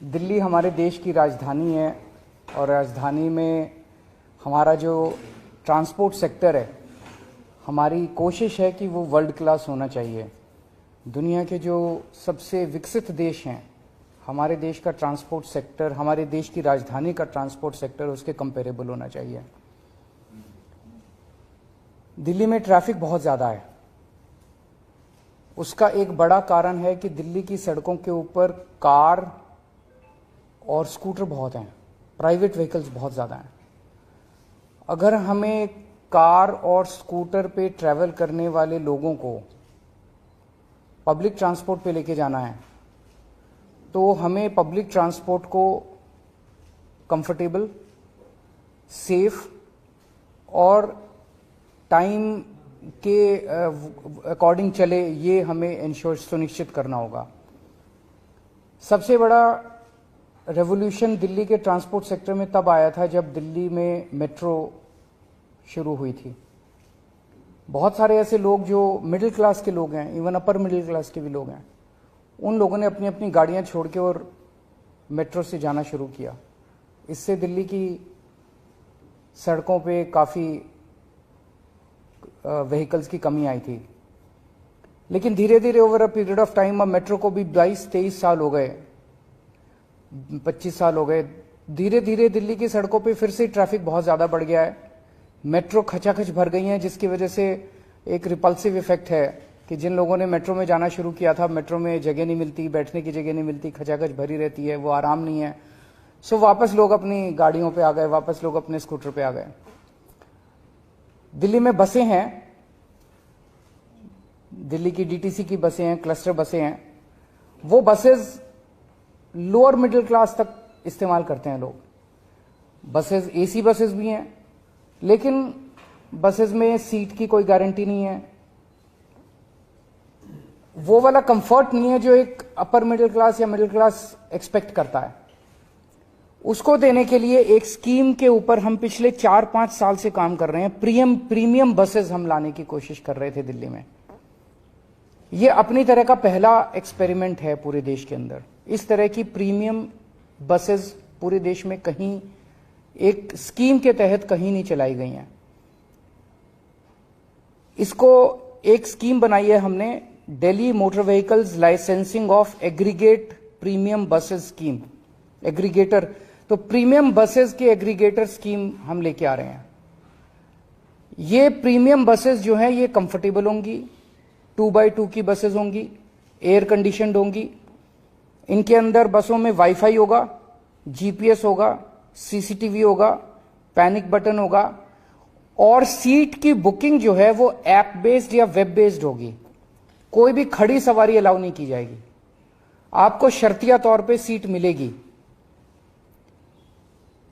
दिल्ली हमारे देश की राजधानी है और राजधानी में हमारा जो ट्रांसपोर्ट सेक्टर है, हमारी कोशिश है कि वो वर्ल्ड क्लास होना चाहिए। दुनिया के जो सबसे विकसित देश हैं, हमारे देश का ट्रांसपोर्ट सेक्टर, हमारे देश की राजधानी का ट्रांसपोर्ट सेक्टर उसके कंपेरेबल होना चाहिए। दिल्ली में ट्रैफिक बहुत ज़्यादा है। उसका एक बड़ा कारण है कि दिल्ली की सड़कों के ऊपर कार और स्कूटर बहुत हैं, प्राइवेट व्हीकल्स बहुत ज़्यादा हैं। अगर हमें कार और स्कूटर पे ट्रैवल करने वाले लोगों को पब्लिक ट्रांसपोर्ट पे लेके जाना है, तो हमें पब्लिक ट्रांसपोर्ट को कंफर्टेबल, सेफ और टाइम के अकॉर्डिंग चले, ये हमें सुनिश्चित करना होगा। सबसे बड़ा रेवोल्यूशन दिल्ली के ट्रांसपोर्ट सेक्टर में तब आया था जब दिल्ली में मेट्रो शुरू हुई थी। बहुत सारे ऐसे लोग जो मिडिल क्लास के लोग हैं, इवन अपर मिडिल क्लास के भी लोग हैं, उन लोगों ने अपनी अपनी गाड़ियां छोड़ के और मेट्रो से जाना शुरू किया। इससे दिल्ली की सड़कों पे काफ़ी व्हीकल्स की कमी आई थी। लेकिन धीरे धीरे over a period of time, अब मेट्रो को भी 22-23 साल हो गए, 25 साल हो गए, धीरे धीरे दिल्ली की सड़कों पे फिर से ट्रैफिक बहुत ज़्यादा बढ़ गया है। मेट्रो खचाखच भर गई हैं, जिसकी वजह से एक रिपल्सिव इफेक्ट है कि जिन लोगों ने मेट्रो में जाना शुरू किया था, मेट्रो में जगह नहीं मिलती, बैठने की जगह नहीं मिलती, खचाखच भरी रहती है, वो आराम नहीं है। सो वापस लोग अपनी गाड़ियों पे आ गए, वापस लोग अपने स्कूटर पे आ गए। दिल्ली में बसें हैं, दिल्ली की डीटीसी की बसें हैं, क्लस्टर बसें हैं। वो बसेस लोअर मिडिल क्लास तक इस्तेमाल करते हैं लोग। बसेस एसी बसेस भी हैं, लेकिन बसेस में सीट की कोई गारंटी नहीं है। वो वाला कंफर्ट नहीं है जो एक अपर मिडिल क्लास या मिडिल क्लास एक्सपेक्ट करता है। उसको देने के लिए एक स्कीम के ऊपर हम पिछले 4-5 साल से काम कर रहे हैं। प्रीमियम बसेस हम लाने की कोशिश कर रहे थे दिल्ली में। ये अपनी तरह का पहला एक्सपेरिमेंट है पूरे देश के अंदर। इस तरह की प्रीमियम बसेस पूरे देश में कहीं एक स्कीम के तहत कहीं नहीं चलाई गई हैं। इसको एक स्कीम बनाई है हमने, Delhi motor vehicles licensing of aggregate premium buses scheme, aggregator. तो प्रीमियम बसेस की एग्रीगेटर स्कीम हम लेके आ रहे हैं। ये प्रीमियम बसेस जो हैं ये कंफर्टेबल होंगी, 2x2 की बसेस होंगी, एयर कंडीशनड होंगी। इनके अंदर बसों में वाईफाई होगा, जीपीएस होगा, सीसीटीवी होगा, पैनिक बटन होगा और सीट की बुकिंग जो है वो ऐप बेस्ड या वेब बेस्ड होगी। कोई भी खड़ी सवारी अलाउ नहीं की जाएगी, आपको शर्तिया तौर पे सीट मिलेगी।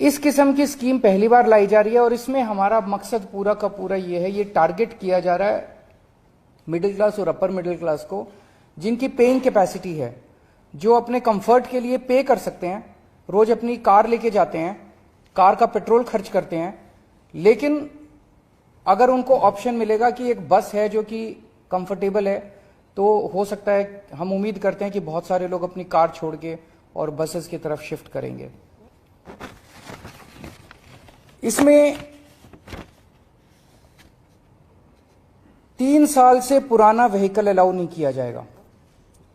इस किस्म की स्कीम पहली बार लाई जा रही है और इसमें हमारा मकसद पूरा का पूरा ये है, ये टारगेट किया जा रहा है मिडिल क्लास और अपर मिडिल क्लास को, जिनकी पेइंग कैपेसिटी है, जो अपने कंफर्ट के लिए पे कर सकते हैं, रोज अपनी कार लेके जाते हैं, कार का पेट्रोल खर्च करते हैं। लेकिन अगर उनको ऑप्शन मिलेगा कि एक बस है जो कि कंफर्टेबल है, तो हो सकता है, हम उम्मीद करते हैं कि बहुत सारे लोग अपनी कार छोड़ के और बसेस की तरफ शिफ्ट करेंगे। इसमें 3 साल से पुराना व्हीकल अलाउ नहीं किया जाएगा।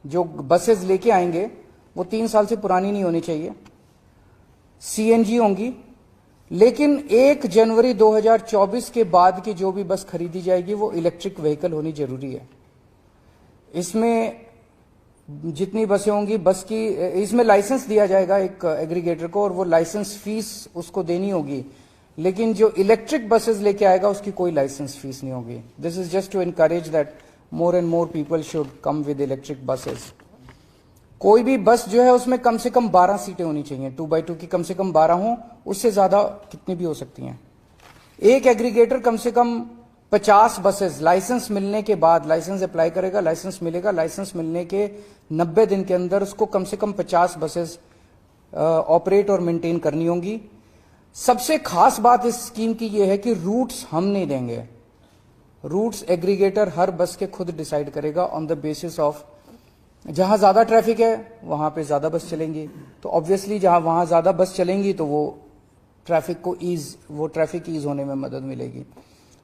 जो बसेस लेके आएंगे वो 3 साल से पुरानी नहीं होनी चाहिए, सीएनजी होंगी। लेकिन 1 जनवरी 2024 के बाद की जो भी बस खरीदी जाएगी वो इलेक्ट्रिक व्हीकल होनी जरूरी है। इसमें जितनी बसें होंगी, बस की इसमें लाइसेंस दिया जाएगा एक एग्रीगेटर को और वो लाइसेंस फीस उसको देनी होगी। लेकिन जो इलेक्ट्रिक बसेस लेके आएगा उसकी कोई लाइसेंस फीस नहीं होगी। This is just to encourage that more and more people should come with electric buses. कोई भी बस जो है उसमें कम से कम 12 सीटें होनी चाहिए, 2x2 की कम से कम 12 हों, उससे ज्यादा कितनी भी हो सकती हैं। एक एग्रीगेटर कम से कम 50 बसेस लाइसेंस मिलने के बाद, लाइसेंस अप्लाई करेगा, लाइसेंस मिलेगा, लाइसेंस मिलने के 90 दिन के अंदर उसको कम से कम 50 बसेस ऑपरेट और मेंटेन करनी होंगी। सबसे खास बात इस स्कीम की यह है कि रूट्स हम नहीं देंगे, रूट्स एग्रीगेटर हर बस के खुद डिसाइड करेगा ऑन द बेसिस ऑफ जहां ज्यादा ट्रैफिक है वहां पे ज्यादा बस चलेंगी, तो ऑब्वियसली जहां वहां ज्यादा बस चलेंगी तो वो ट्रैफिक ईज होने में मदद मिलेगी।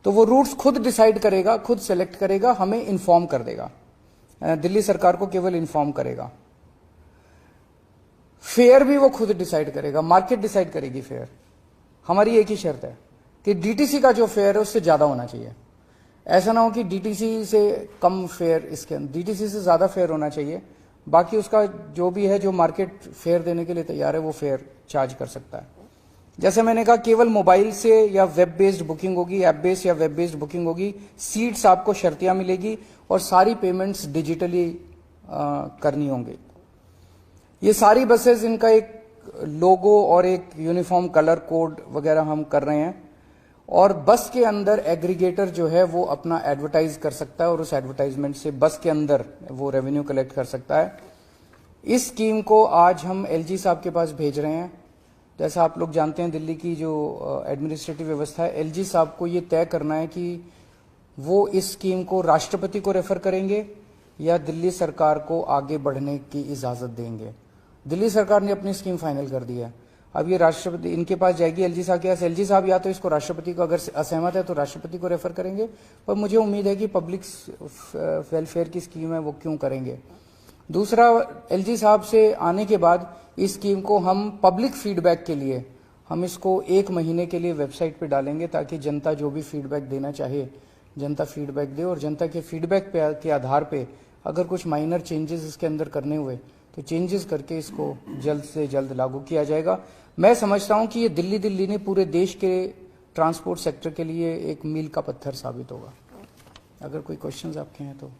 तो वो रूट्स खुद डिसाइड करेगा, खुद सेलेक्ट करेगा, हमें इन्फॉर्म कर देगा, दिल्ली सरकार को केवल इन्फॉर्म करेगा। फेयर भी वो खुद डिसाइड करेगा, मार्केट डिसाइड करेगी फेयर। हमारी एक ही शर्त है कि डीटीसी का जो फेयर है उससे ज्यादा होना चाहिए। ऐसा ना हो कि डीटीसी से कम फेयर, इसके अंदर डीटीसी से ज्यादा फेयर होना चाहिए। बाकी उसका जो भी है, जो मार्केट फेयर देने के लिए तैयार है वो फेयर चार्ज कर सकता है। जैसे मैंने कहा, केवल मोबाइल से या वेब बेस्ड बुकिंग होगी, ऐप बेस्ड या वेब बेस्ड बुकिंग होगी, सीट्स आपको शर्तियां मिलेगी और सारी पेमेंट्स डिजिटली करनी होंगी। ये सारी बसेस, इनका एक लोगो और एक यूनिफॉर्म कलर कोड वगैरह हम कर रहे हैं, और बस के अंदर एग्रीगेटर जो है वो अपना एडवर्टाइज कर सकता है और उस एडवर्टाइजमेंट से बस के अंदर वो रेवेन्यू कलेक्ट कर सकता है। इस स्कीम को आज हम एलजी साहब के पास भेज रहे हैं। जैसा आप लोग जानते हैं, दिल्ली की जो एडमिनिस्ट्रेटिव व्यवस्था है, एलजी साहब को ये तय करना है कि वो इस स्कीम को राष्ट्रपति को रेफर करेंगे या दिल्ली सरकार को आगे बढ़ने की इजाजत देंगे। दिल्ली सरकार ने अपनी स्कीम फाइनल कर दी है, अब ये राष्ट्रपति इनके पास जाएगी, एलजी साहब के पास। एलजी साहब या तो इसको राष्ट्रपति को, अगर असहमत है तो राष्ट्रपति को रेफर करेंगे, पर मुझे उम्मीद है कि पब्लिक वेलफेयर की स्कीम है वो क्यों करेंगे। दूसरा, एलजी साहब से आने के बाद इस स्कीम को हम पब्लिक फीडबैक के लिए हम इसको 1 महीने के लिए वेबसाइट पे डालेंगे, ताकि जनता जो भी फीडबैक देना चाहे जनता फीडबैक दे, और जनता के फीडबैक के आधार पे अगर कुछ माइनर चेंजेस इसके अंदर करने हुए तो चेंजेस करके इसको जल्द से जल्द लागू किया जाएगा। मैं समझता हूं कि ये दिल्ली ने पूरे देश के ट्रांसपोर्ट सेक्टर के लिए एक मील का पत्थर साबित होगा। अगर कोई क्वेश्चंस आपके हैं तो।